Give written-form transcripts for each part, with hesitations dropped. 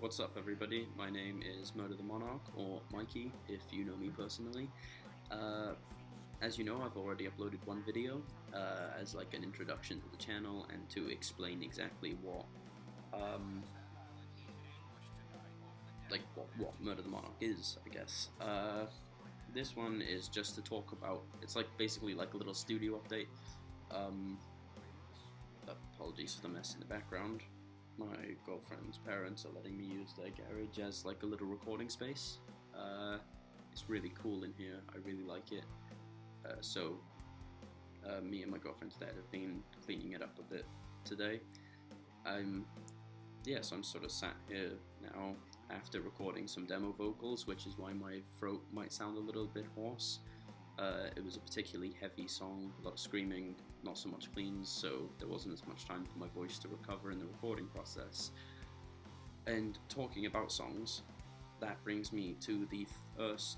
What's up, everybody? My name is Murder the Monarch, or Mikey, if you know me personally. Uh, as you know, I've already uploaded one video as like an introduction to the channel and to explain exactly um, what Murder the Monarch is, I guess. This one is just to talk about. It's like basically like a little studio update. Um, Apologies for the mess in the background. My girlfriend's parents are letting me use their garage as like a little recording space. It's really cool in here. I really like it. Me and my girlfriend's dad have been cleaning it up a bit today. So I'm sort of sat here now after recording some demo vocals, which is why my throat might sound a little bit hoarse. It was a particularly heavy song, a lot of screaming, not so much cleans, so there wasn't as much time for my voice to recover in the recording process. And talking about songs, that brings me to the first...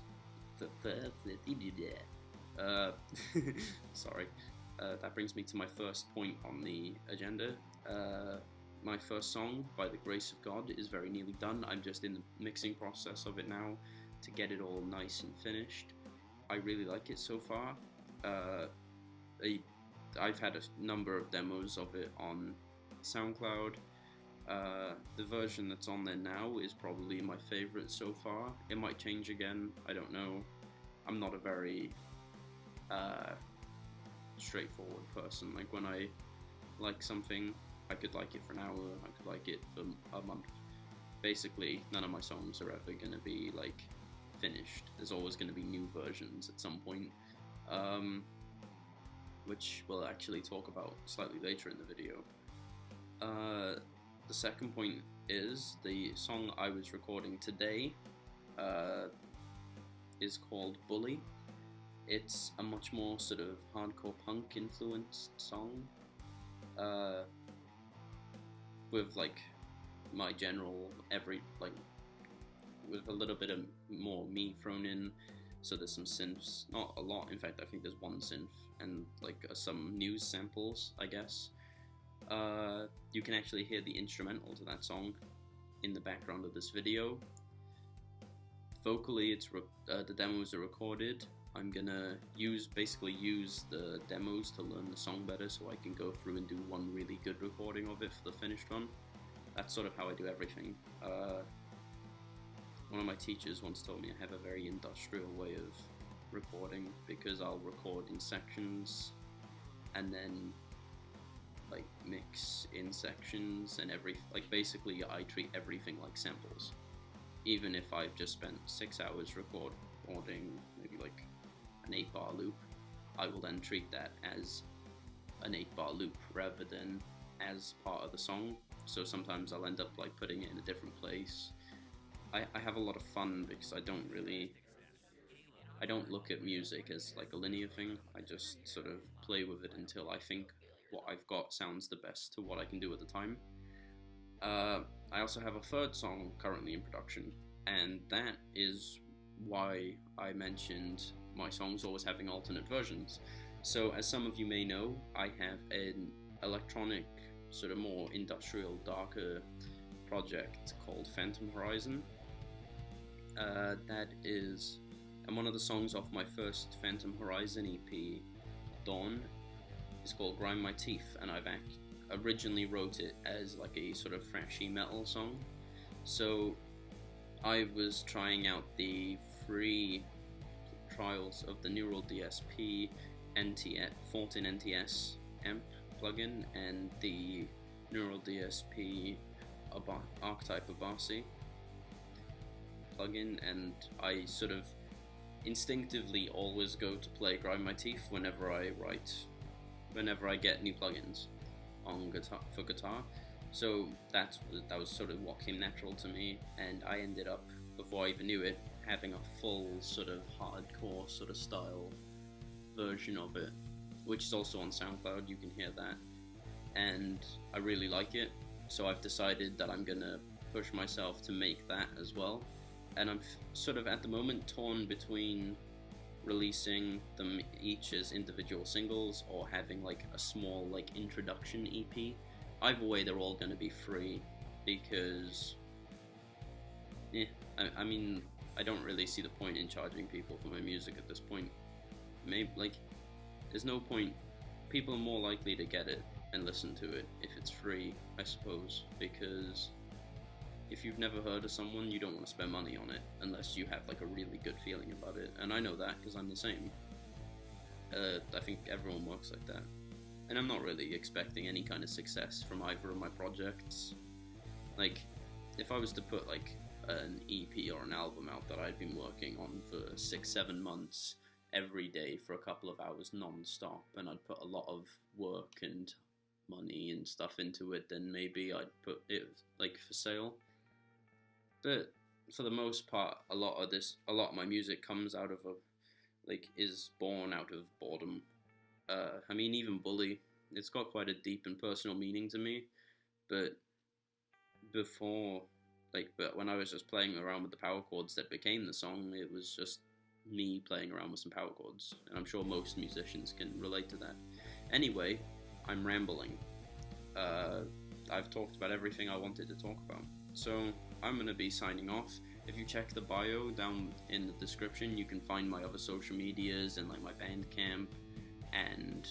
sorry. That brings me to my first point on the agenda. My first song, By the Grace of God, is very nearly done. I'm just in the mixing process of it now to get it all nice and finished. I really like it so far. I've had a number of demos of it on SoundCloud. The version that's on there now is probably my favorite so far. It might change again, I don't know. I'm not a very straightforward person. Like when I like something, I could like it for an hour, I could like it for a month. Basically, none of my songs are ever gonna be like finished. There's always going to be new versions at some point, which we'll actually talk about slightly later in the video. The second point is the song I was recording today is called Bully. It's a much more sort of hardcore punk influenced song with like my general with a little bit of more me thrown in. So there's some synths, not a lot, in fact I think there's one synth, and like some news samples, I guess. You can actually hear the instrumental to that song in the background of this video. Vocally, the demos are recorded. I'm gonna basically use the demos to learn the song better so I can go through and do one really good recording of it for the finished one. That's sort of how I do everything. One of my teachers once told me I have a very industrial way of recording, because I'll record in sections and then like mix in sections, and basically I treat everything like samples. Even if I've just spent 6 hours recording maybe like an 8-bar loop, I will then treat that as an 8-bar loop rather than as part of the song. So sometimes I'll end up like putting it in a different place. I have a lot of fun because I don't look at music as like a linear thing. I just sort of play with it until I think what I've got sounds the best to what I can do at the time. I also have a third song currently in production, and that is why I mentioned my songs always having alternate versions. So as some of you may know, I have an electronic, sort of more industrial, darker project called Phantom Horizon. And one of the songs off my first Phantom Horizon EP, Dawn, is called Grind My Teeth, and I've originally wrote it as like a sort of thrashy metal song. So I was trying out the free trials of the Neural DSP 14 NTS amp plugin and the Neural DSP Archetype Abasi plugin, and I sort of instinctively always go to play Grind My Teeth whenever I get new plugins on for guitar. So that was sort of what came natural to me, and I ended up, before I even knew it, having a full sort of hardcore sort of style version of it, which is also on SoundCloud. You can hear that, and I really like it. So I've decided that I'm gonna push myself to make that as well. And I'm sort of at the moment torn between releasing them each as individual singles or having like a small like introduction EP. Either way, they're all going to be free because yeah, I mean, I don't really see the point in charging people for my music at this point. Maybe, like, there's no point. People are more likely to get it and listen to it if it's free, I suppose, because if you've never heard of someone, you don't want to spend money on it unless you have like a really good feeling about it. And I know that because I'm the same. I think everyone works like that. And I'm not really expecting any kind of success from either of my projects. Like, if I was to put like an EP or an album out that I'd been working on for 6-7 months every day for a couple of hours non-stop, and I'd put a lot of work and money and stuff into it, then maybe I'd put it like for sale. But for the most part, a lot of my music comes out of is born out of boredom. I mean, even Bully, it's got quite a deep and personal meaning to me, but before, but when I was just playing around with the power chords that became the song, it was just me playing around with some power chords, and I'm sure most musicians can relate to that. Anyway, I'm rambling. I've talked about everything I wanted to talk about, so I'm gonna be signing off. If you check the bio down in the description, you can find my other social medias and like my Bandcamp and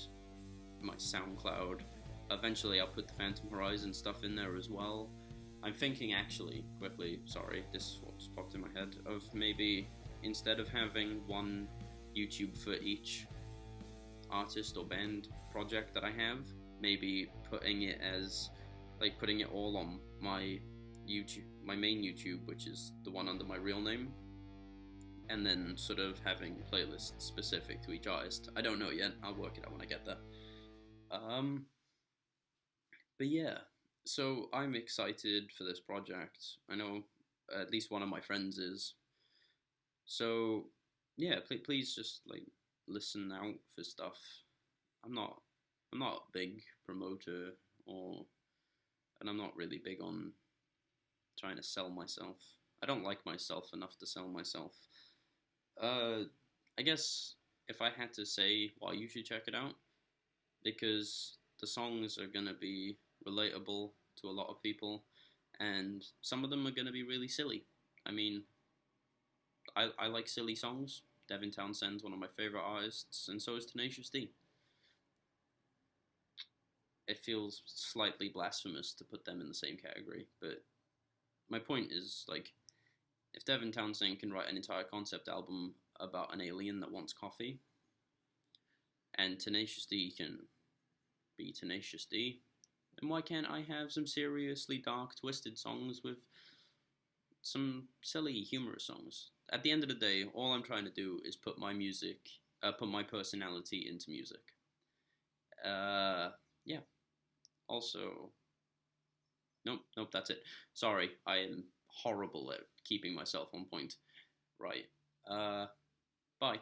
my SoundCloud. Eventually I'll put the Phantom Horizon stuff in there as well. I'm thinking actually, quickly, sorry, this is what just popped in my head, of maybe instead of having one YouTube for each artist or band project that I have, maybe putting it all on my YouTube, my main YouTube, which is the one under my real name, and then sort of having playlists specific to each artist. I don't know yet, I'll work it out when I get there. But yeah, so I'm excited for this project. I know at least one of my friends is. So yeah, please just like listen out for stuff. I'm not a big promoter, and I'm not really big on trying to sell myself. I don't like myself enough to sell myself. I guess if I had to say why you should check it out, because the songs are gonna be relatable to a lot of people, and some of them are gonna be really silly. I mean, I like silly songs. Devin Townsend's one of my favorite artists, and so is Tenacious D. It feels slightly blasphemous to put them in the same category, but my point is, like, if Devin Townsend can write an entire concept album about an alien that wants coffee, and Tenacious D can be Tenacious D, then why can't I have some seriously dark, twisted songs with some silly, humorous songs? At the end of the day, all I'm trying to do is put my personality into music. Yeah. Also, nope, that's it. Sorry, I am horrible at keeping myself on point. Right. Bye.